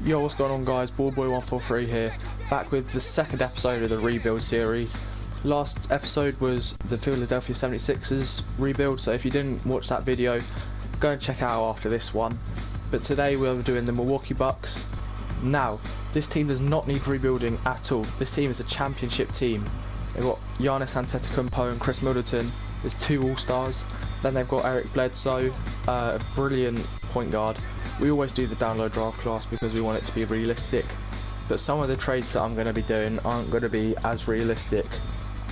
Yo, what's going on guys, Ballboy143 here, back with the second episode of the rebuild series. Last episode was the Philadelphia 76ers rebuild, so if you didn't watch that video, go and check it out after this one. But today we're doing the Milwaukee Bucks. Now, this team does not need rebuilding at all. This team is a championship team. They've got Giannis Antetokounmpo and Chris Middleton. There's two All-Stars. Then they've got Eric Bledsoe, a brilliant point guard. We always do the download draft class because we want it to be realistic, but some of the trades that I'm going to be doing aren't going to be as realistic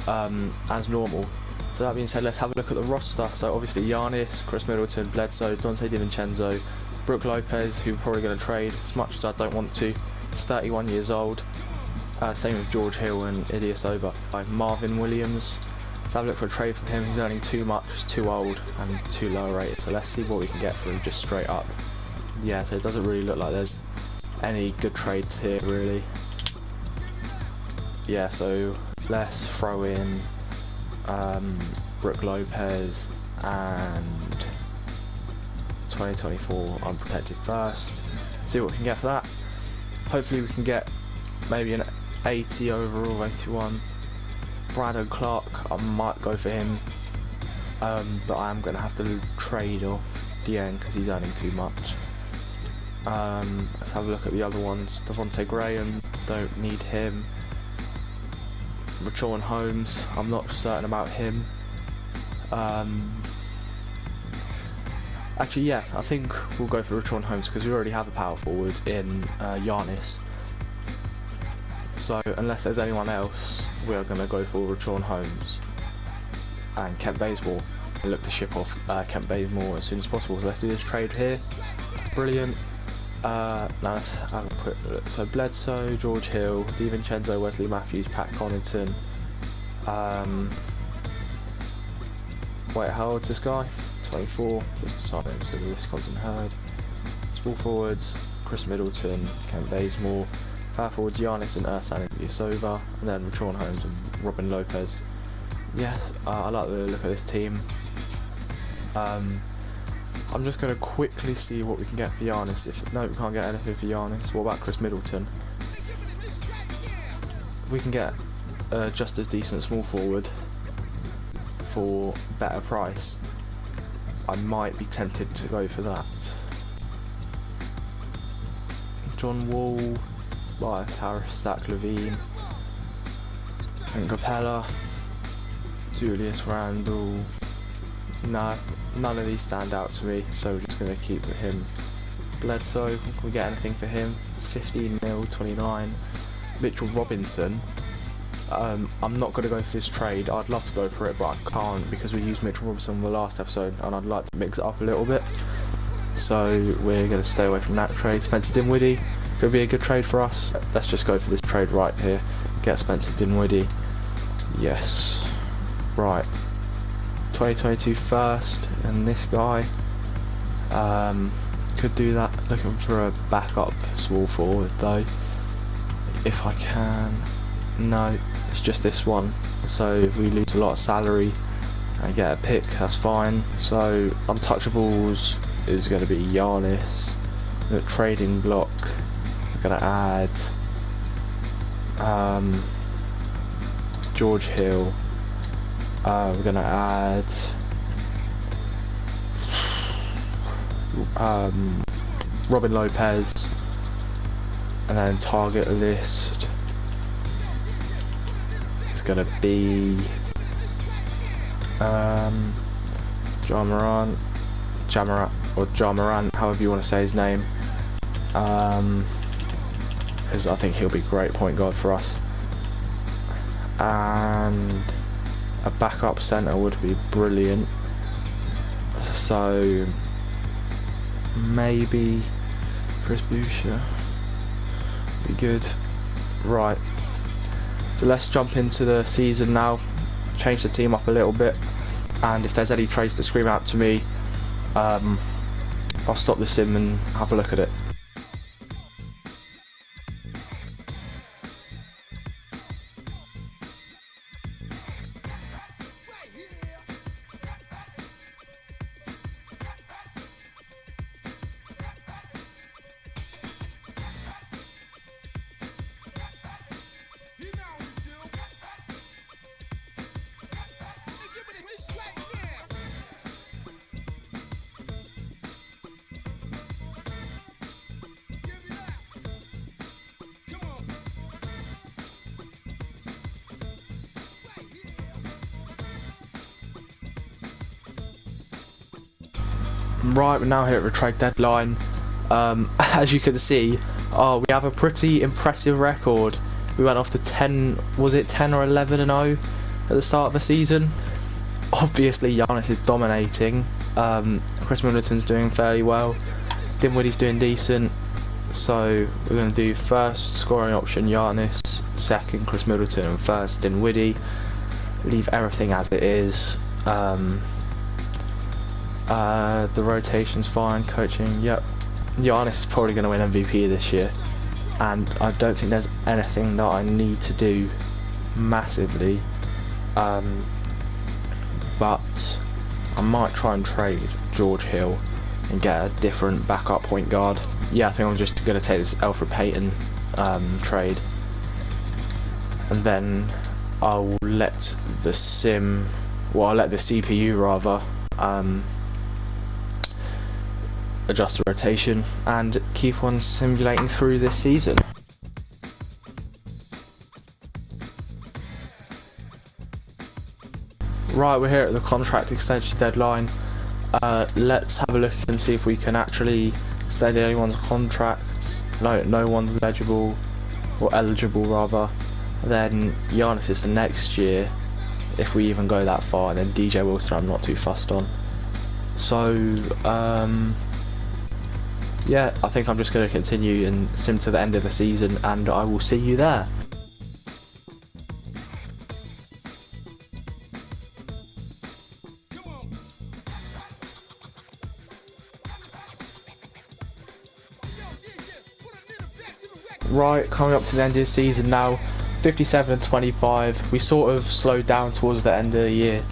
as normal. So that being said, let's have a look at the roster. So obviously Giannis, Chris Middleton, Bledsoe, Donte DiVincenzo, Brook Lopez, who we're probably going to trade as much as I don't want to. He's 31 years old. Same with George Hill and Ilyasova. Marvin Williams. Let's have a look for a trade for him. He's earning too much, he's too old and too low rated. So let's see what we can get for him just straight up. Yeah, so it doesn't really look like there's any good trades here really. Yeah, so let's throw in Brook Lopez and 2024 unprotected first. See what we can get for that. Hopefully we can get maybe an 80 overall, 81. Brandon Clark, I might go for him, but I am going to have to trade off Dieng because he's earning too much. Let's have a look at the other ones. Devontae Graham, don't need him. Richaun Holmes, I'm not certain about him. Actually, yeah, I think we'll go for Richaun Holmes because we already have a power forward in Giannis. So unless there's anyone else, we are going to go for Richaun Holmes and Kent Bazemore and look to ship off Kent Bazemore as soon as possible. So let's do this trade here. Brilliant. Now let's have a quick look. So Bledsoe, George Hill, DiVincenzo, Wesley Matthews, Pat Connaughton. Wait, how old's this guy? 24. Just decided him to the Wisconsin Herd. Small forwards: Chris Middleton, Kent Bazemore. Power forwards: Giannis and Ersan Ilyasova, and then Richaun Holmes and Robin Lopez. Yes, I like the look of this team. I'm just going to quickly see what we can get for Giannis. No, we can't get anything for Giannis. What about Chris Middleton? We can get just as decent small forward for better price. I might be tempted to go for that. John Wall, Tobias Harris, Zach Levine, Clint Capella, Julius Randle. No, none of these stand out to me, so we're just going to keep with him. Bledsoe, can we get anything for him? 15 mil, 29. Mitchell Robinson. I'm not going to go for this trade. I'd love to go for it, but I can't because we used Mitchell Robinson in the last episode and I'd like to mix it up a little bit. So we're going to stay away from that trade. Spencer Dinwiddie could be a good trade for us. Let's just go for this trade right here. Get Spencer Dinwiddie. Yes. Right. 2022 first, and this guy could do that. Looking for a backup small forward though, if I can. No, it's just this one, so if we lose a lot of salary and get a pick, that's fine. So untouchables is going to be Giannis. The trading block, we're going to add George Hill. We're going to add Robin Lopez, and then target list is going to be Ja Morant, however you want to say his name, because I think he'll be a great point guard for us. And a backup centre would be brilliant, so maybe Chris Boucher be good. Right, so let's jump into the season now, change the team up a little bit, and if there's any trades that scream out to me, I'll stop the sim and have a look at it. Right, we're now here at the trade deadline. As you can see, we have a pretty impressive record. We went off to 10, was it 10 or 11-0 at the start of the season? Obviously Giannis is dominating. Chris Middleton's doing fairly well. Dinwiddie's doing decent. So we're going to do first scoring option Giannis, second Chris Middleton, and first Dinwiddie. Leave everything as it is. The rotation's fine, coaching, yep. Giannis is probably going to win MVP this year, and I don't think there's anything that I need to do massively, but I might try and trade George Hill and get a different backup point guard. Yeah, I think I'm just going to take this Alfred Payton trade, and then I'll let the CPU rather adjust the rotation and keep on simulating through this season. Right, we're here at the contract extension deadline. Let's have a look and see if we can actually extend anyone's contracts. No one's eligible rather. Then Giannis is for next year, if we even go that far, and then DJ Wilson I'm not too fussed on. So yeah, I think I'm just going to continue and sim to the end of the season, and I will see you there. Right, coming up to the end of the season now, 57-25. We sort of slowed down towards the end of the year,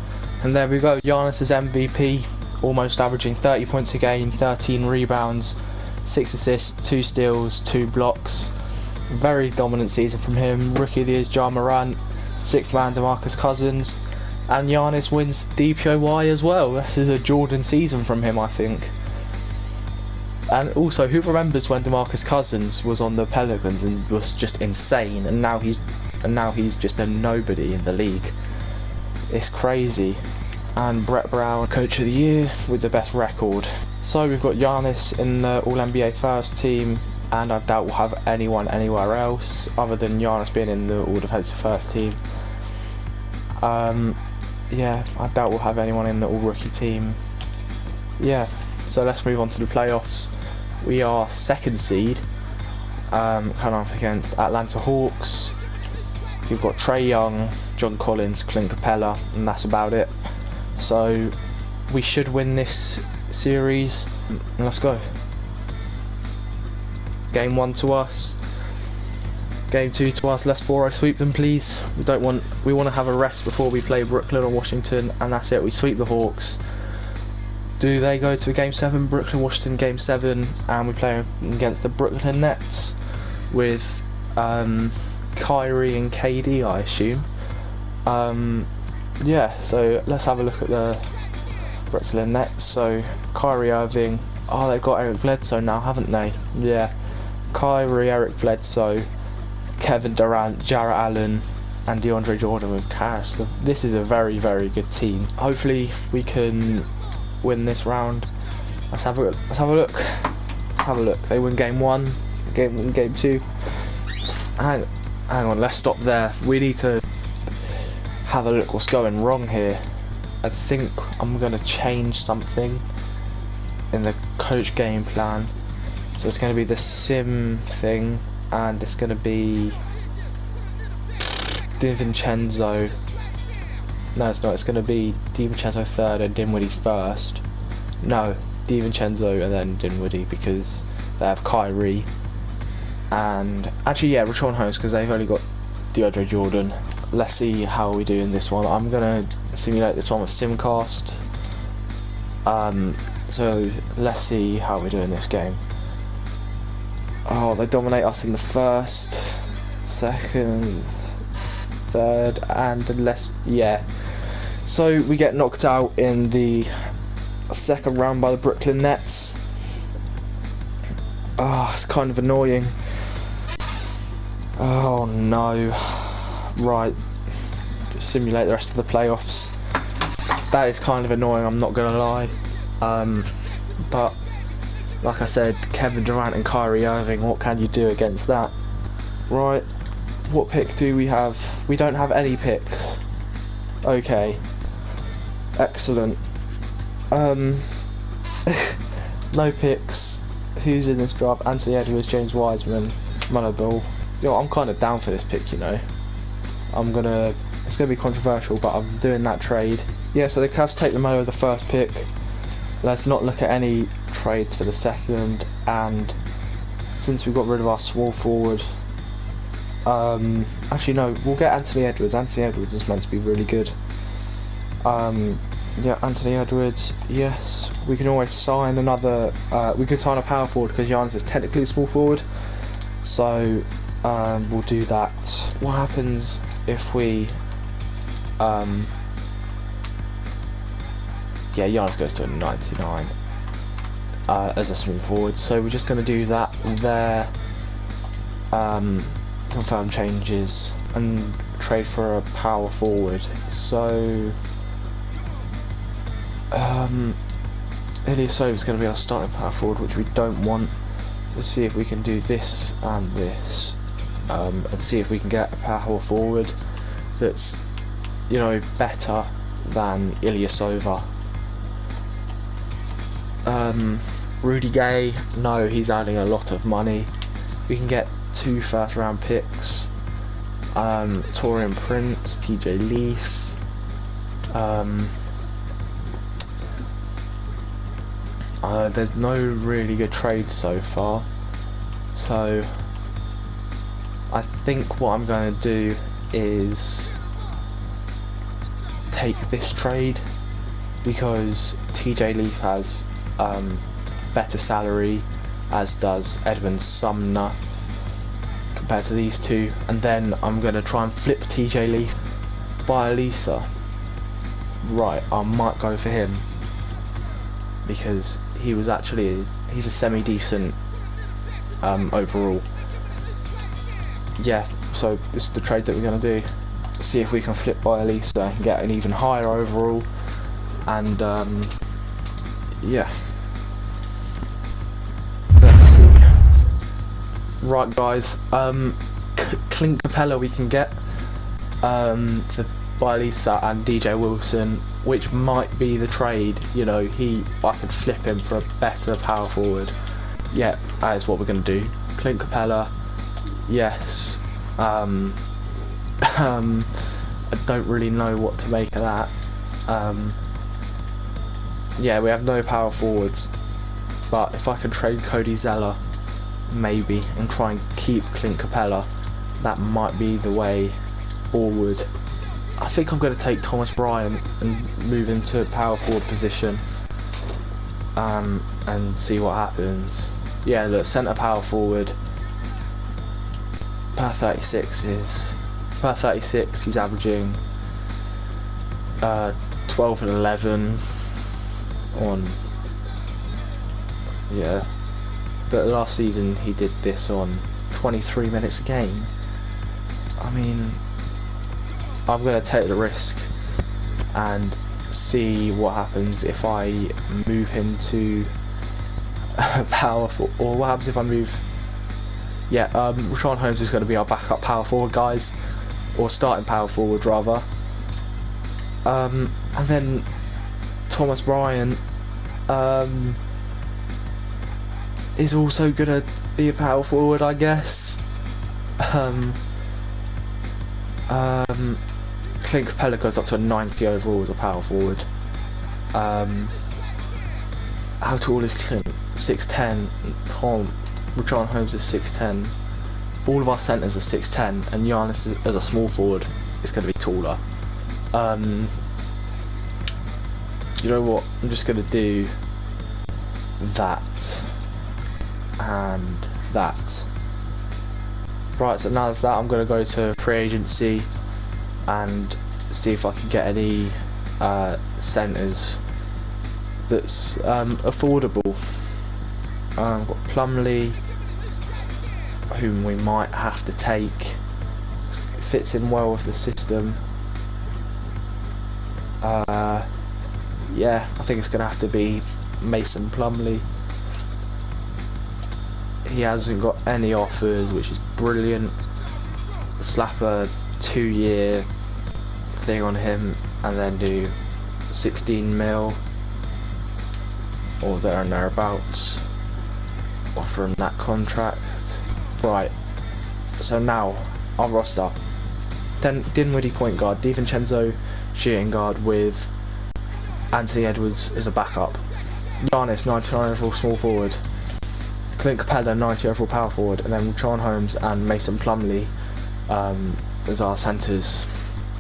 and there we go. Giannis is MVP, almost averaging 30 points a game, 13 rebounds, 6 assists, 2 steals, 2 blocks. Very dominant season from him. Rookie of the Year is Ja Morant, 6th man DeMarcus Cousins, and Giannis wins DPOY as well. This is a Jordan season from him, I think. And also, who remembers when DeMarcus Cousins was on the Pelicans and was just insane, and now he's just a nobody in the league. It's crazy. And Brett Brown, Coach of the Year with the best record. So we've got Giannis in the All-NBA first team, and I doubt we'll have anyone anywhere else other than Giannis being in the All-Defensive first team. Yeah, I doubt we'll have anyone in the All-Rookie team. Yeah, so let's move on to the playoffs. We are 2nd seed, coming up against Atlanta Hawks. You've got Trae Young, John Collins, Clint Capella, and that's about it. So we should win this series. Let's go. Game 1 to us. Game 2 to us. Let's 4-0 sweep them, please. We want to have a rest before we play Brooklyn or Washington, and that's it. We sweep the Hawks. Do they go to Game 7? Brooklyn, Washington, Game 7, and we play against the Brooklyn Nets with Kyrie and KD, I assume. Yeah, so let's have a look at the Brooklyn Nets. So Kyrie Irving, they've got Eric Bledsoe now, haven't they? Yeah, Kyrie, Eric Bledsoe, Kevin Durant, Jarrett Allen, and DeAndre Jordan with Cash. So this is a very, very good team. Hopefully we can win this round. Let's have a look. They win game 1, game 2. Hang on, let's stop there. We need to have a look what's going wrong here. I think I'm gonna change something in the coach game plan. So it's gonna be the sim thing, and it's gonna be DiVincenzo. No, it's not. It's gonna be DiVincenzo 3rd and Dinwiddie's 1st. No, DiVincenzo and then Dinwiddie, because they have Kyrie. And actually, yeah, Rashawn Holmes, because they've only got DeAndre Jordan. Let's see how we do in this one. I'm gonna simulate this one with Simcast. So let's see how we do in this game. They dominate us in the 1st, 2nd, 3rd, and yeah. So we get knocked out in the 2nd round by the Brooklyn Nets. It's kind of annoying. Oh no. Right, simulate the rest of the playoffs. That is kind of annoying, I'm not gonna lie. but like I said, Kevin Durant and Kyrie Irving, what can you do against that? Right, what pick do we have? We don't have any picks. Okay, excellent. No picks. Who's in this draft? Anthony Edwards, James Wiseman, Melo Ball. Yo, I'm kind of down for this pick, you know. It's gonna be controversial, but I'm doing that trade. Yeah, so the Cavs take the Melo the first pick. Let's not look at any trades for the second. And since we got rid of our small forward, actually no, we'll get Anthony Edwards. Anthony Edwards is meant to be really good. Yeah, Anthony Edwards, yes. We can always sign another, we could sign a power forward because Giannis is technically a small forward. So, we'll do that. What happens if we, yeah, Giannis goes to a 99 as a small forward. So we're just going to do that there. Confirm changes and trade for a power forward. So Ilyasova is going to be our starting power forward, which we don't want. Let's see if we can do this and this, and see if we can get a power forward that's, you know, better than Ilyasova. Rudy Gay, no, he's adding a lot of money. We can get 2 first-round picks. Torian Prince, TJ Leaf. There's no really good trades so far, so I think what I'm going to do is take this trade because TJ Leaf has better salary, as does Edmund Sumner compared to these two, and then I'm going to try and flip TJ Leaf by Elisa. Right, I might go for him because he's a semi-decent overall. Yeah, so this is the trade that we're going to do. See if we can flip by Elisa and get an even higher overall, and yeah, let's see. Right guys, Clint Capella we can get for by Elisa and DJ Wilson, which might be the trade. You know, I could flip him for a better power forward. Yeah, that is what we're going to do. Clint Capella, yes. I don't really know what to make of that. Yeah, we have no power forwards, but if I can trade Cody Zeller maybe and try and keep Clint Capella, that might be the way forward. I think I'm going to take Thomas Bryant and move him to a power forward position, and see what happens. Yeah, look, centre power forward per 36 he's averaging 12 and 11 on, yeah, but last season he did this on 23 minutes a game. I mean, I'm going to take the risk and see what happens if I move him to power forward, or what happens if I move. Yeah, Rashawn Holmes is going to be our backup power forward, guys, or starting power forward rather. And then Thomas Bryant is also going to be a power forward, I guess. Clint Capella goes up to a 90 overall as a power forward. How tall is Clint? 6'10". Rashawn Holmes is 6'10". All of our centres are 6'10", and Giannis as a small forward is going to be taller. You know what? I'm just going to do that and that. Right, so now that's that, I'm going to go to free agency and see if I can get any centres that's affordable. I've got Plumlee, whom we might have to take. It fits in well with the system. Yeah, I think it's going to have to be Mason Plumlee. He hasn't got any offers, which is brilliant. Slap a 2-year thing on him and then do 16 mil or there and thereabouts. Offer him that contract. Right, so now our roster. Dinwiddie point guard, DiVincenzo shooting guard with Anthony Edwards as a backup. Giannis 99 overall small forward. Clint Capella 90 overall power forward, and then Richaun Holmes and Mason Plumlee as our centres.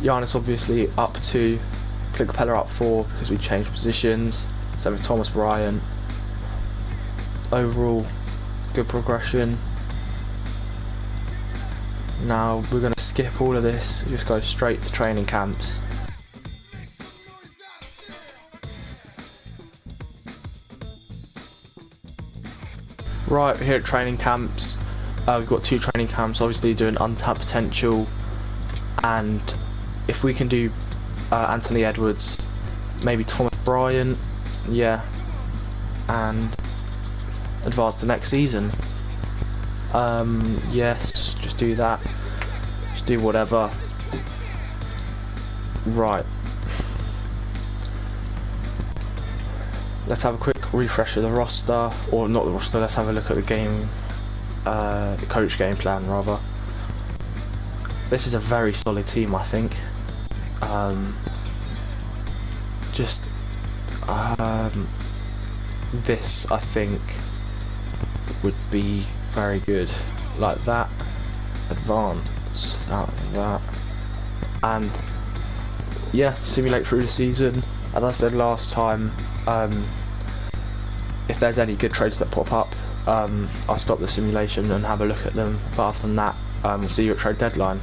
Giannis obviously up 2, Clint Capella up 4 because we changed positions. So with Thomas Bryant. Overall, good progression. Now we're going to skip all of this, just go straight to training camps. Right, here at training camps, we've got 2 training camps, obviously doing untapped potential, and if we can do Anthony Edwards, maybe Thomas Bryant, yeah, and advance to next season. Yes, just do that, just do whatever. Right, let's have a quick refresh of the roster, or not the roster, let's have a look at the game, the coach game plan rather. This is a very solid team, I think. This I think would be very good, like that, advance, out of that, and yeah, simulate through the season. As I said last time, if there's any good trades that pop up, I'll stop the simulation and have a look at them, but other than that, we'll see you at trade deadline.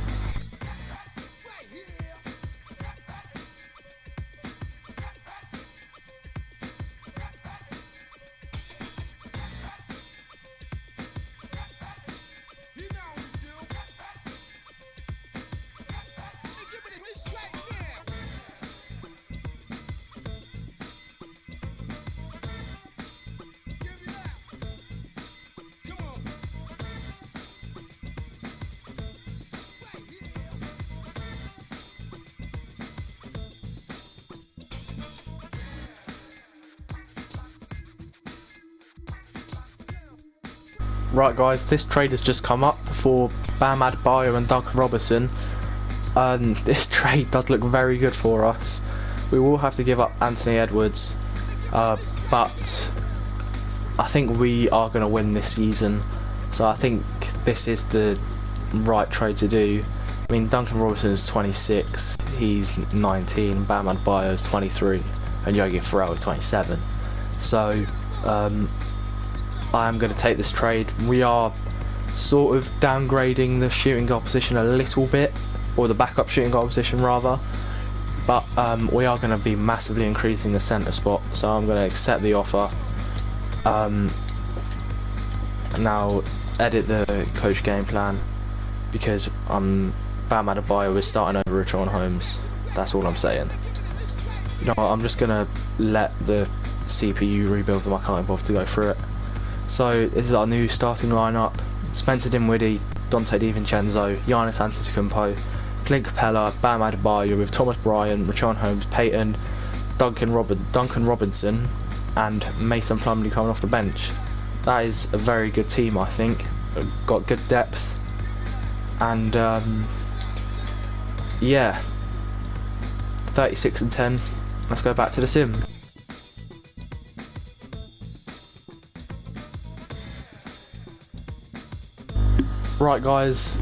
Right guys, this trade has just come up for Bam Adebayo and Duncan Robinson, and this trade does look very good for us. We will have to give up Anthony Edwards, but I think we are going to win this season, so I think this is the right trade to do. I mean, Duncan Robinson is 26, he's 19, Bam Adebayo is 23, and Yogi Ferrell is 27, so I am going to take this trade. We are sort of downgrading the shooting guard position a little bit, or the backup shooting guard position rather, but we are going to be massively increasing the centre spot, so I'm going to accept the offer. Now edit the coach game plan, because Bam Adebayo is starting over Richaun Holmes. That's all I'm saying. You know what, I'm just going to let the CPU rebuild them. I can't bother to go through it. So this is our new starting lineup: Spencer Dinwiddie, Donte DiVincenzo, Giannis Antetokounmpo, Clint Capella, Bam Adebayo with Thomas Bryant, Richaun Holmes, Peyton, Duncan Robinson, and Mason Plumlee coming off the bench. That is a very good team, I think. Got good depth, and yeah, 36-10. Let's go back to the sim. Right guys,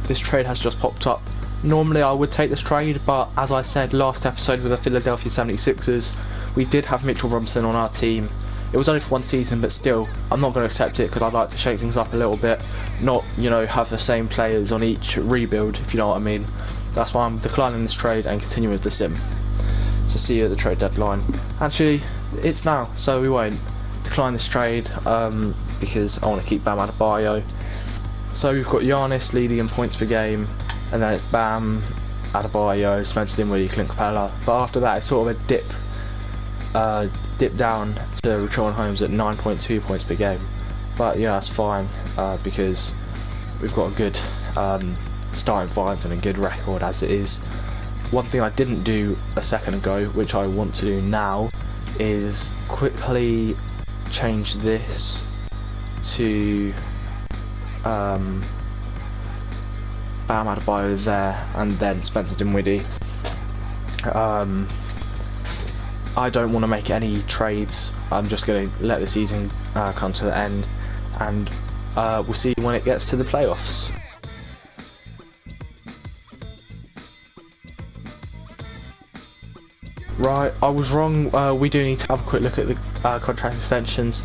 this trade has just popped up. Normally I would take this trade, but as I said last episode with the Philadelphia 76ers, we did have Mitchell Robinson on our team. It was only for one season, but still, I'm not going to accept it because I'd like to shake things up a little bit, not, you know, have the same players on each rebuild, if you know what I mean. That's why I'm declining this trade and continuing with the sim. So see you at the trade deadline. Actually, it's now, so we won't decline this trade because I want to keep Bam Adebayo. So we've got Giannis leading in points per game, and then it's Bam, Adebayo, Spencer Dinwiddie, Clint Capella. But after that, it's sort of a dip dipped down to Richaun Holmes at 9.2 points per game. But yeah, that's fine because we've got a good starting five and a good record as it is. One thing I didn't do a second ago, which I want to do now, is quickly change this to Bam Adebayo there and then Spencer Dinwiddie. I don't want to make any trades. I'm just going to let the season come to the end, and we'll see when it gets to the playoffs. Right, I was wrong. We do need to have a quick look at the contract extensions.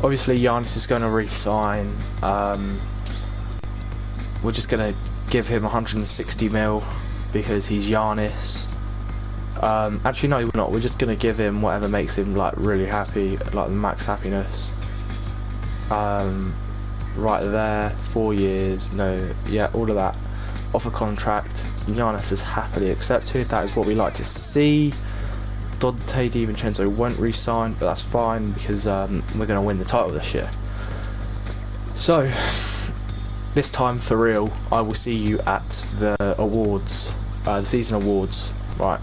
Obviously, Giannis is going to re-sign. We're just going to give him 160 mil because he's Giannis. Actually, no, we're not. We're just going to give him whatever makes him like really happy, like the max happiness. Right there, 4 years. No, yeah, all of that. Offer contract. Giannis has happily accepted. That is what we like to see. Dante DiVincenzo won't re-sign, but that's fine because we're going to win the title this year. So, this time for real, I will see you at the awards, the season awards. Right.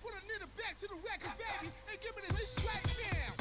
Put a nigga back to the record, baby, and give me this right now.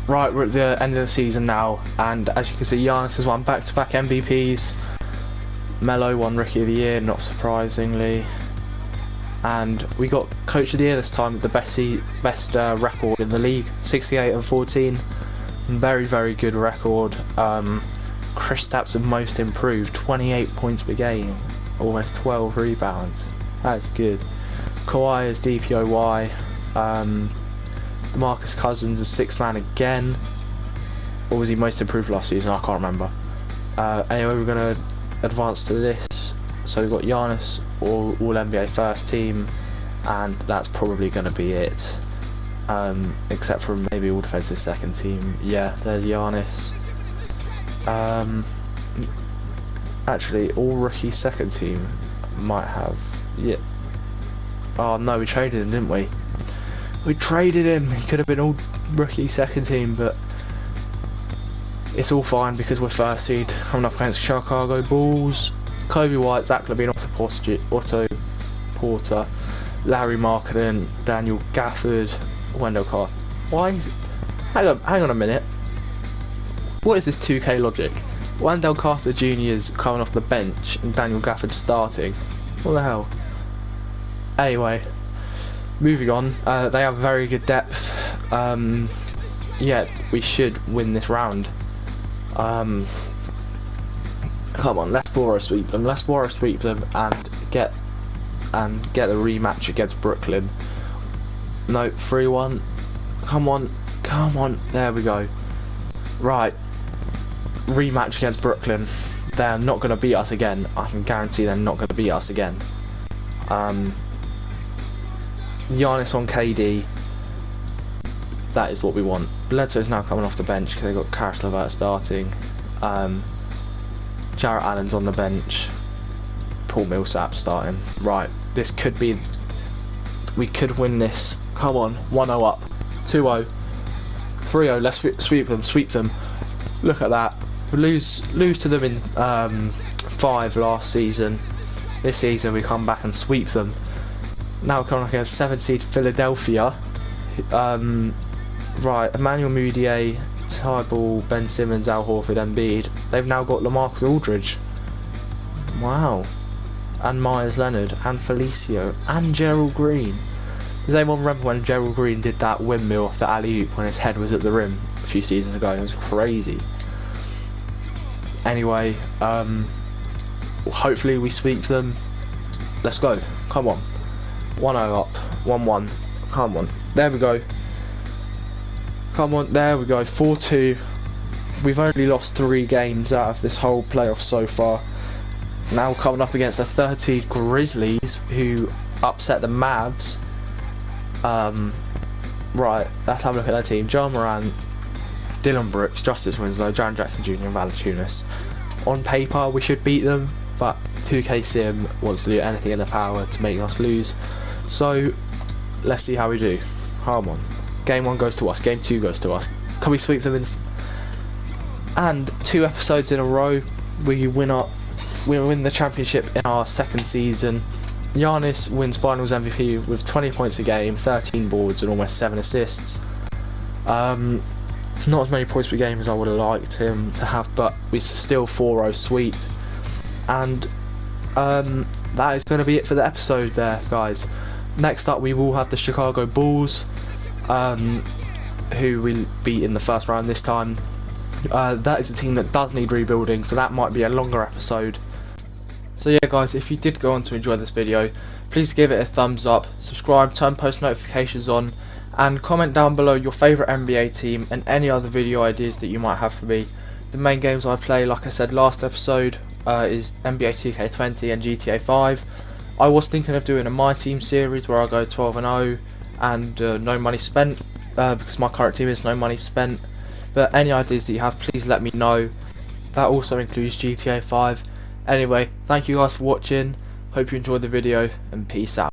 Right, we're at the end of the season now, and as you can see, Giannis has won back-to-back MVPs. Melo won Rookie of the Year, not surprisingly, and we got Coach of the Year this time with the best record in the league, 68-14. Very, very good record. Kristaps with most improved, 28 points per game, almost 12 rebounds. That's good. Kawhi is DPOY. DeMarcus Cousins is sixth man again. Or was he most improved last season? I can't remember. Anyway, we're going to advance to this. So we've got Giannis, all NBA first team, and that's probably going to be it. Except for maybe all defensive second team. Yeah, there's Giannis. Actually, all rookie second team might have. Yeah. Oh no, we traded him, didn't we? We traded him. He could have been all rookie second team, but it's all fine because we're first seed coming up against Chicago Bulls. Kobe White, Zach LaVine, Otto Porter, Larry Markkinen, Daniel Gafford, Wendell Carter. Why is it? Hang on a minute. What is this 2K logic? Wendell Carter Jr. is coming off the bench and Daniel Gafford starting. What the hell? Anyway, moving on, they have very good depth. Yeah, we should win this round. Come on, let's 4-0 sweep them. Let's 4-0 sweep them and get the rematch against Brooklyn. No, 3-1. Come on, come on. There we go. Right, rematch against Brooklyn. They're not going to beat us again. I can guarantee they're not going to beat us again. Giannis on KD. That is what we want. Bledsoe's now coming off the bench because they've got Karis LeVert starting. Jarrett Allen's on the bench. Paul Millsap starting. Right, this could be. We could win this. Come on, 1-0 up, 2-0, 3-0. Let's sweep them. Sweep them. Look at that. We lose to them in 5 last season. This season we come back and sweep them. Now we're coming up against 7 seed Philadelphia. Right, Emmanuel Mudiay, Tybal, Ben Simmons, Al Horford, Embiid. They've now got LaMarcus Aldridge. Wow. And Myers Leonard, and Felicio, and Gerald Green. Does anyone remember when Gerald Green did that windmill off the alley-oop when his head was at the rim a few seasons ago? It was crazy. Anyway, hopefully we sweep them. Let's go. Come on. 1-0 up. 1-1. Come on. There we go. Come on. There we go. 4-2. We've only lost 3 games out of this whole playoff so far. Now coming up against the 30 Grizzlies, who upset the Mavs. Right, let's have a look at their team. John Moran, Dylan Brooks, Justice Winslow, Jaren Jackson Jr. and Valanciunas. On paper we should beat them, but 2K Sim wants to do anything in their power to make us lose. So let's see how we do. Come on. Game 1 goes to us, Game 2 goes to us. Can we sweep them in? And 2 episodes in a row we win the championship in our 2nd season. Giannis wins Finals MVP with 20 points a game, 13 boards and almost 7 assists. Not as many points per game as I would have liked him to have, but we still 4-0 sweep. And that is going to be it for the episode there, guys. Next up we will have the Chicago Bulls, who we beat in the first round this time. That is a team that does need rebuilding, so that might be a longer episode. So yeah guys, if you did go on to enjoy this video, please give it a thumbs up, subscribe, turn post notifications on, and comment down below your favourite NBA team and any other video ideas that you might have for me. The main games I play, like I said last episode, is NBA 2K20 and GTA 5. I was thinking of doing a My Team series where I go 12-0 and no money spent, because my current team is no money spent. But any ideas that you have, please let me know. That also includes GTA 5. Anyway, thank you guys for watching, hope you enjoyed the video, and peace out.